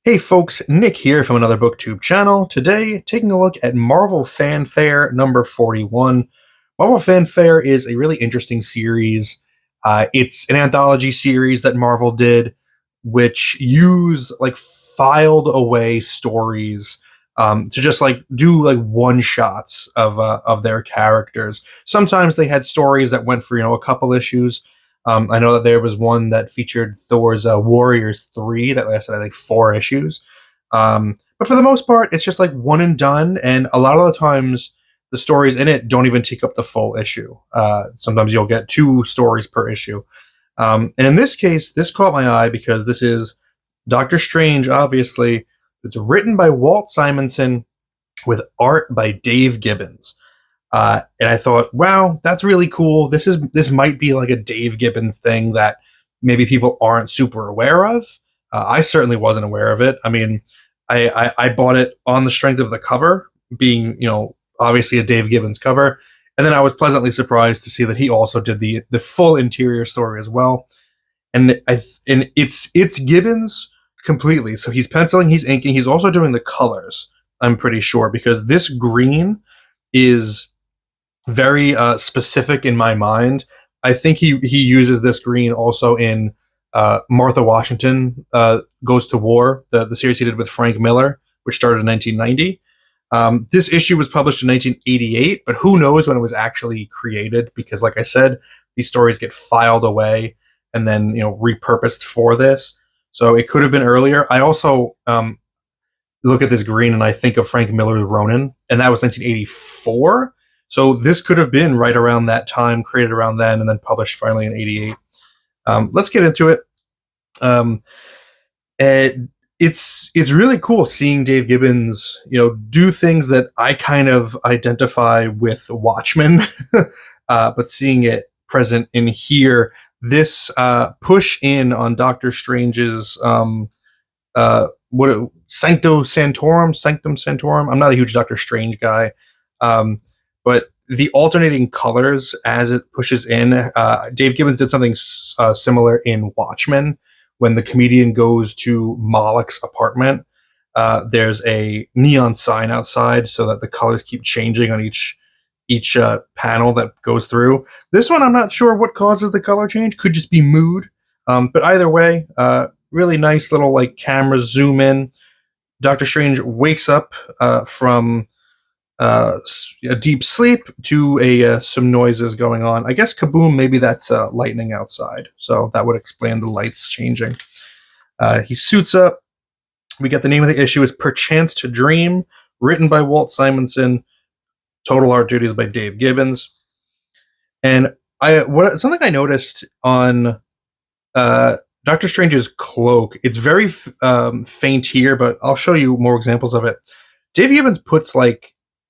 Hey folks, Nick here from Another BookTube channel. Today, taking a look at Marvel Fanfare number 41. Marvel Fanfare is a really interesting series. It's an anthology series that Marvel did, which used filed away stories to just do one shots of their characters. Sometimes they had stories that went for a couple issues. I know that there was one that featured Thor's Warriors 3 that lasted, I think, 4 issues. But for the most part, it's just one and done. And a lot of the times, the stories in it don't even take up the full issue. Sometimes you'll get 2 stories per issue. And in this case, this caught my eye because this is Doctor Strange, obviously. It's written by Walt Simonson with art by Dave Gibbons. And I thought, wow, that's really cool. This might be like a Dave Gibbons thing that maybe people aren't super aware of. I certainly wasn't aware of it. I mean, I bought it on the strength of the cover being, obviously a Dave Gibbons cover. And then I was pleasantly surprised to see that he also did the full interior story as well. And it's Gibbons completely. So he's penciling, he's inking, he's also doing the colors, I'm pretty sure, because this green is very specific in my mind. I think he uses this green also in Martha Washington Goes to War, the series he did with Frank Miller, which started in 1990. This issue was published in 1988, but who knows when it was actually created, because like I said, these stories get filed away and then repurposed for this. So it could have been earlier. I also look at this green and I think of Frank Miller's Ronin, and that was 1984. So this could have been right around that time, created around then, and then published finally in '88. Let's get into it. It's really cool seeing Dave Gibbons, do things that I kind of identify with Watchmen, but seeing it present in here, this push in on Doctor Strange's Sanctum Sanctorum. I'm not a huge Doctor Strange guy. But the alternating colors as it pushes in, Dave Gibbons did something similar in Watchmen. When the comedian goes to Moloch's apartment, there's a neon sign outside so that the colors keep changing on each panel that goes through. This one, I'm not sure what causes the color change. Could just be mood. But either way, really nice little camera zoom in. Doctor Strange wakes up from a deep sleep to some noises going on. I guess kaboom, maybe that's lightning outside. So that would explain the lights changing. He suits up. We get the name of the issue is Perchance to Dream, written by Walt Simonson. Total art duties by Dave Gibbons. And something I noticed on Doctor Strange's cloak, it's very faint here, but I'll show you more examples of it. Dave Gibbons puts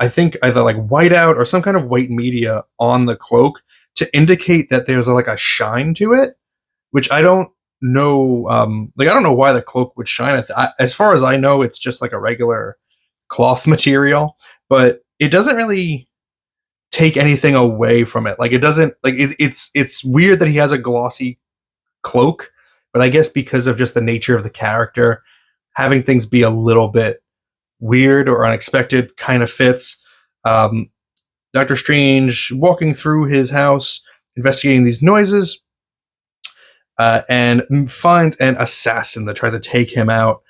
I think either whiteout or some kind of white media on the cloak to indicate that there's a shine to it, which I don't know. I don't know why the cloak would shine. As far as I know, it's just a regular cloth material, but it doesn't really take anything away from it. It doesn't it's weird that he has a glossy cloak, but I guess because of just the nature of the character, having things be a little bit weird or unexpected kind of fits. Doctor Strange walking through his house, investigating these noises, and finds an assassin that tries to take him out.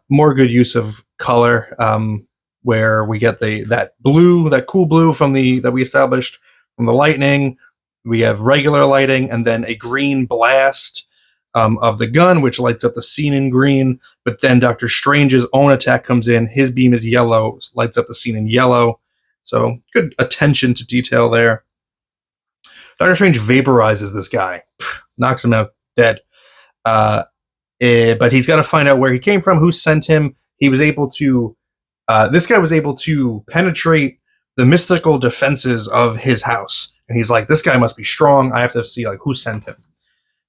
More good use of color, where we get that cool blue that we established from the lightning. We have regular lighting, and then a green blast of the gun, which lights up the scene in green. But then Doctor Strange's own attack comes in. His beam is yellow, lights up the scene in yellow. So good attention to detail there. Doctor Strange vaporizes this guy, knocks him out dead. But he's got to find out where he came from, who sent him. He was able to. This guy was able to penetrate the mystical defenses of his house, and he's like, "This guy must be strong. I have to see who sent him."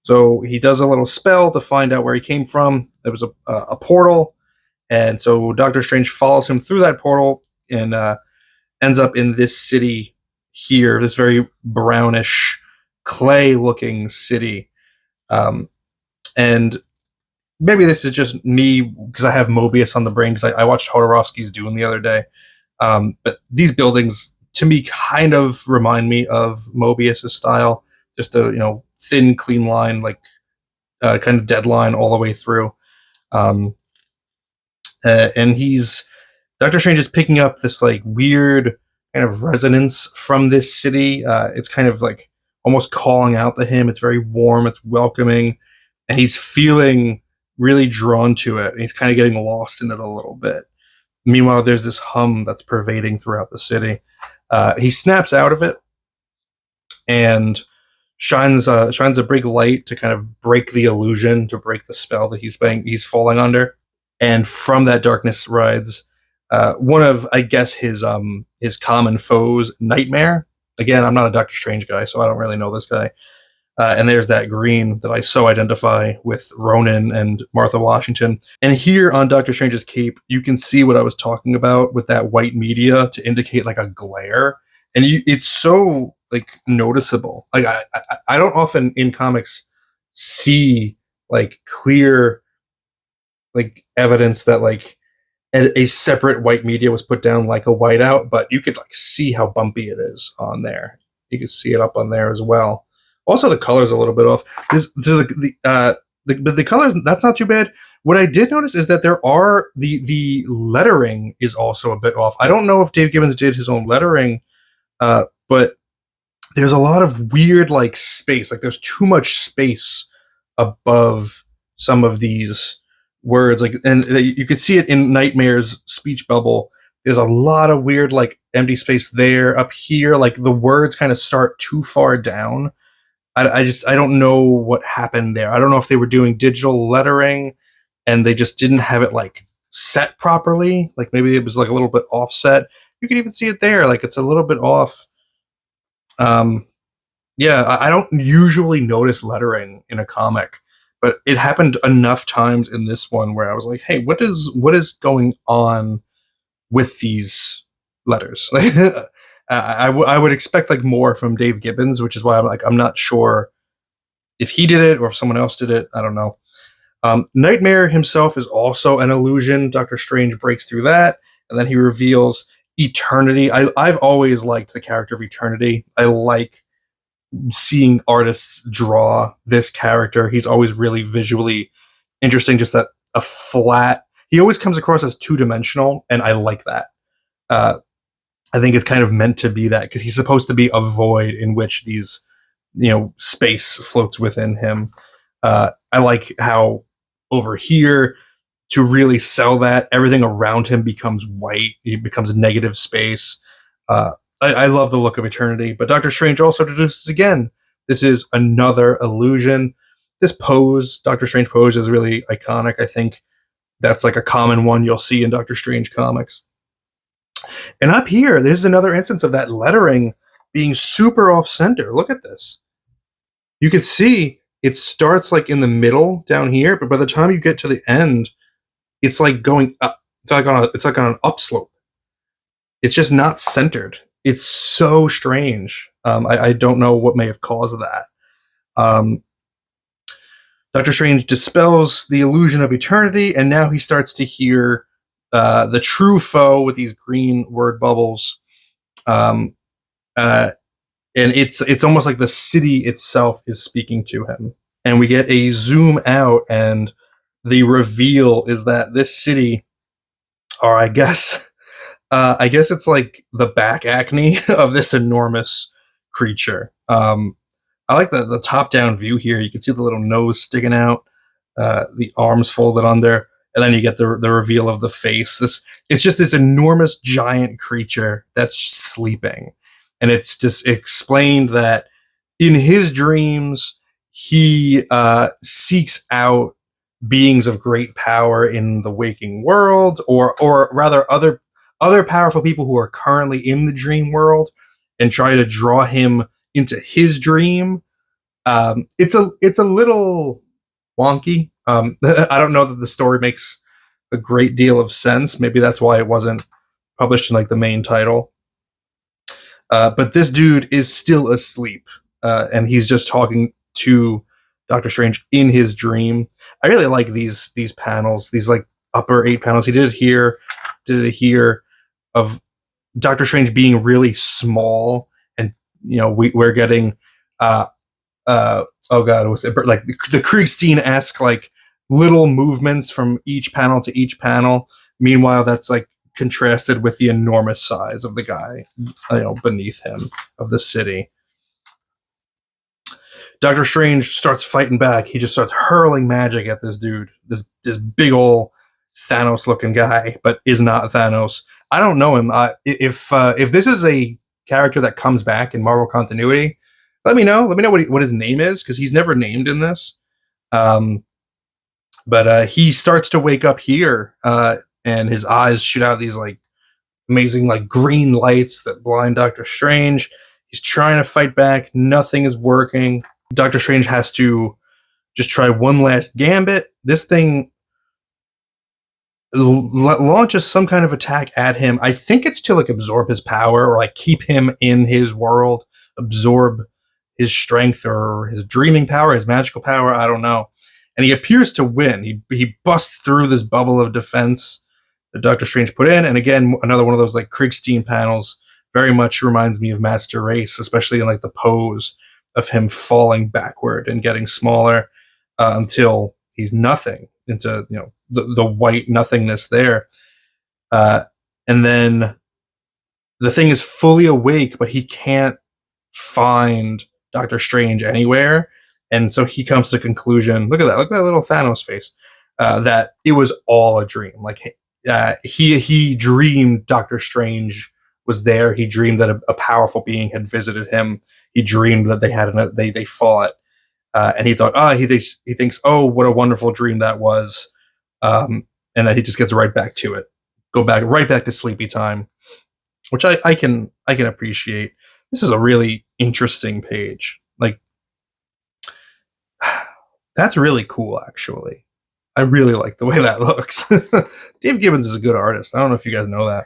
So he does a little spell to find out where he came from. There was a portal, and so Doctor Strange follows him through that portal and ends up in this city here, this very brownish, clay-looking city. And maybe this is just me because I have Mobius on the brain because I watched Hodorowski's Dune the other day. But these buildings to me kind of remind me of Mobius's style, just a thin, clean line, like kind of dead line all the way through. Um, and he's Doctor Strange is picking up this like weird kind of resonance from this city. It's kind of like almost calling out to him. It's very warm. It's welcoming, and he's feeling really drawn to it. And he's kind of getting lost in it a little bit. Meanwhile, there's this hum that's pervading throughout the city. He snaps out of it and shines a big light to kind of break the illusion, to break the spell that he's falling under. And from that darkness rides one of, I guess, his common foes, Nightmare. Again, I'm not a Doctor Strange guy, so I don't really know this guy. And there's that green that I so identify with Ronan and Martha Washington. And here on Doctor Strange's cape, you can see what I was talking about with that white media to indicate like a glare. And it's so like noticeable. Like I don't often in comics see like clear like evidence that like a separate white media was put down like a whiteout, but you could like see how bumpy it is on there. You can see it up on there as well. Also, the color's a little bit off. The colors, that's not too bad. What I did notice is that there are the lettering is also a bit off. I don't know if Dave Gibbons did his own lettering, but there's a lot of weird like space. Like there's too much space above some of these words. Like, and you could see it in Nightmare's speech bubble. There's a lot of weird like empty space there. Up here, like the words kind of start too far down. I don't know what happened there. I don't know if they were doing digital lettering and they just didn't have it like set properly. Like maybe it was like a little bit offset. You can even see it there. Like it's a little bit off. Yeah, I don't usually notice lettering in a comic, but it happened enough times in this one where I was like, hey, what is going on with these letters? Like, I would expect like more from Dave Gibbons, which is why I'm not sure if he did it or if someone else did it. I don't know. Nightmare himself is also an illusion. Doctor Strange breaks through that, and then he reveals Eternity. I've always liked the character of Eternity. I like seeing artists draw this character. He's always really visually interesting. Just that a flat. He always comes across as two-dimensional, and I like that. I think it's kind of meant to be that because he's supposed to be a void in which these, space floats within him. I like how over here to really sell that everything around him becomes white. He becomes negative space. I love the look of Eternity, but Doctor Strange also introduces again. This is another illusion. This pose, Doctor Strange pose, is really iconic. I think that's like a common one you'll see in Doctor Strange comics. And up here, this is another instance of that lettering being super off center. Look at this. You can see it starts like in the middle down here, but by the time you get to the end, it's like going up. It's like on an upslope. It's just not centered. It's so strange. I don't know what may have caused that. Doctor Strange dispels the illusion of eternity, and now he starts to hear the true foe with these green word bubbles. And it's almost like the city itself is speaking to him. And we get a zoom out, and the reveal is that this city, or I guess it's like the back acne of this enormous creature. I like the top down view here. You can see the little nose sticking out, the arms folded under, and then you get the reveal of the face. It's just this enormous giant creature that's sleeping, and it's just explained that in his dreams he seeks out beings of great power in the waking world, or rather other powerful people who are currently in the dream world, and try to draw him into his dream. It's a little wonky. I don't know that the story makes a great deal of sense. Maybe that's why it wasn't published in like the main title. But this dude is still asleep, and he's just talking to Doctor Strange in his dream. I really like these panels, these like upper 8 panels. He did it here of Doctor Strange being really small, and we're getting oh god, was it like the Kriegstein-esque like little movements from each panel to each panel. Meanwhile, that's like contrasted with the enormous size of the guy, beneath him, of the city. Doctor Strange starts fighting back. He just starts hurling magic at this dude, this big old Thanos-looking guy, but is not Thanos. I don't know him. If this is a character that comes back in Marvel continuity, let me know. Let me know what his name is, because he's never named in this. But he starts to wake up here, and his eyes shoot out these like amazing like green lights that blind Doctor Strange. He's trying to fight back. Nothing is working. Doctor Strange has to just try one last gambit. This thing launches some kind of attack at him. I think it's to like absorb his power, or like keep him in his world, absorb his strength or his dreaming power, his magical power. I don't know. And he appears to win. He busts through this bubble of defense that Doctor Strange put in. And again, another one of those like Kriegstein panels. Very much reminds me of Master Race, especially in like the pose of him falling backward and getting smaller until he's nothing, into the white nothingness there. And then the thing is fully awake, but he can't find Doctor Strange anywhere. And so he comes to the conclusion, look at that little Thanos face, that it was all a dream. Like he dreamed Doctor Strange was there. He dreamed that a powerful being had visited him. He dreamed that they fought, and he thought, he thinks, oh, what a wonderful dream that was, and then he just gets right back to it, right back to sleepy time, which I can appreciate. This is a really interesting page. Like, that's really cool, actually. I really like the way that looks. Dave Gibbons is a good artist. I don't know if you guys know that.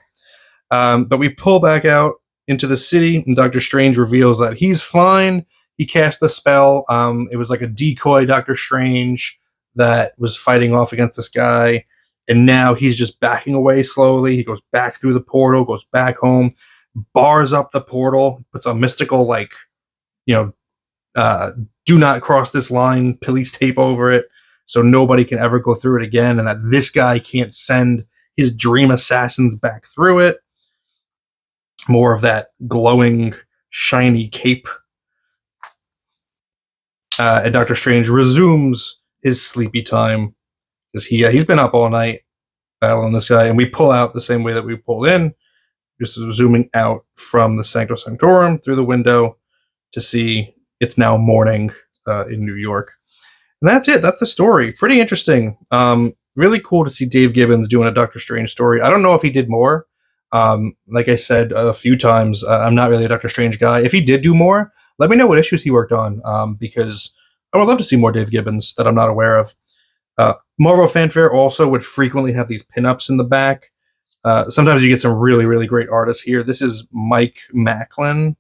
But we pull back out into the city, and Doctor Strange reveals that he's fine. He cast the spell. It was like a decoy Doctor Strange that was fighting off against this guy, and now he's just backing away slowly. He goes back through the portal, goes back home, bars up the portal, puts a mystical, like, do not cross this line, police tape over it, so nobody can ever go through it again, and that this guy can't send his dream assassins back through it. More of that glowing, shiny cape. And Doctor Strange resumes his sleepy time, because he's been up all night battling this guy, and we pull out the same way that we pulled in, just zooming out from the Sanctum Sanctorum through the window to see it's now morning in New York. And that's it. That's the story. Pretty interesting. Really cool to see Dave Gibbons doing a Doctor Strange story. I don't know if he did more. Like I said a few times, I'm not really a Doctor Strange guy. If he did do more, let me know what issues he worked on, because I would love to see more Dave Gibbons that I'm not aware of. Marvel Fanfare also would frequently have these pinups in the back. Sometimes you get some really, really great artists here. This is Mike Macklin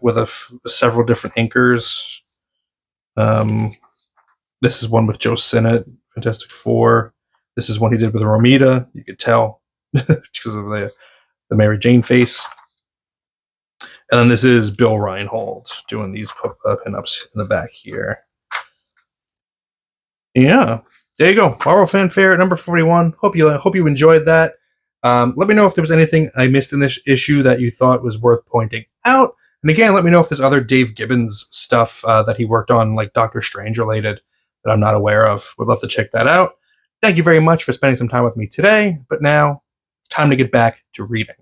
with several different inkers. This is one with Joe Sinnott, Fantastic Four. This is one he did with Romita. You could tell because of the Mary Jane face. And then this is Bill Reinhold doing these pinups in the back here. Yeah, there you go. Marvel Fanfare number 41. Hope you enjoyed that. Let me know if there was anything I missed in this issue that you thought was worth pointing out. And again, let me know if there's other Dave Gibbons stuff that he worked on, like Doctor Strange related, that I'm not aware of. Would love to check that out. Thank you very much for spending some time with me today. But now it's time to get back to reading.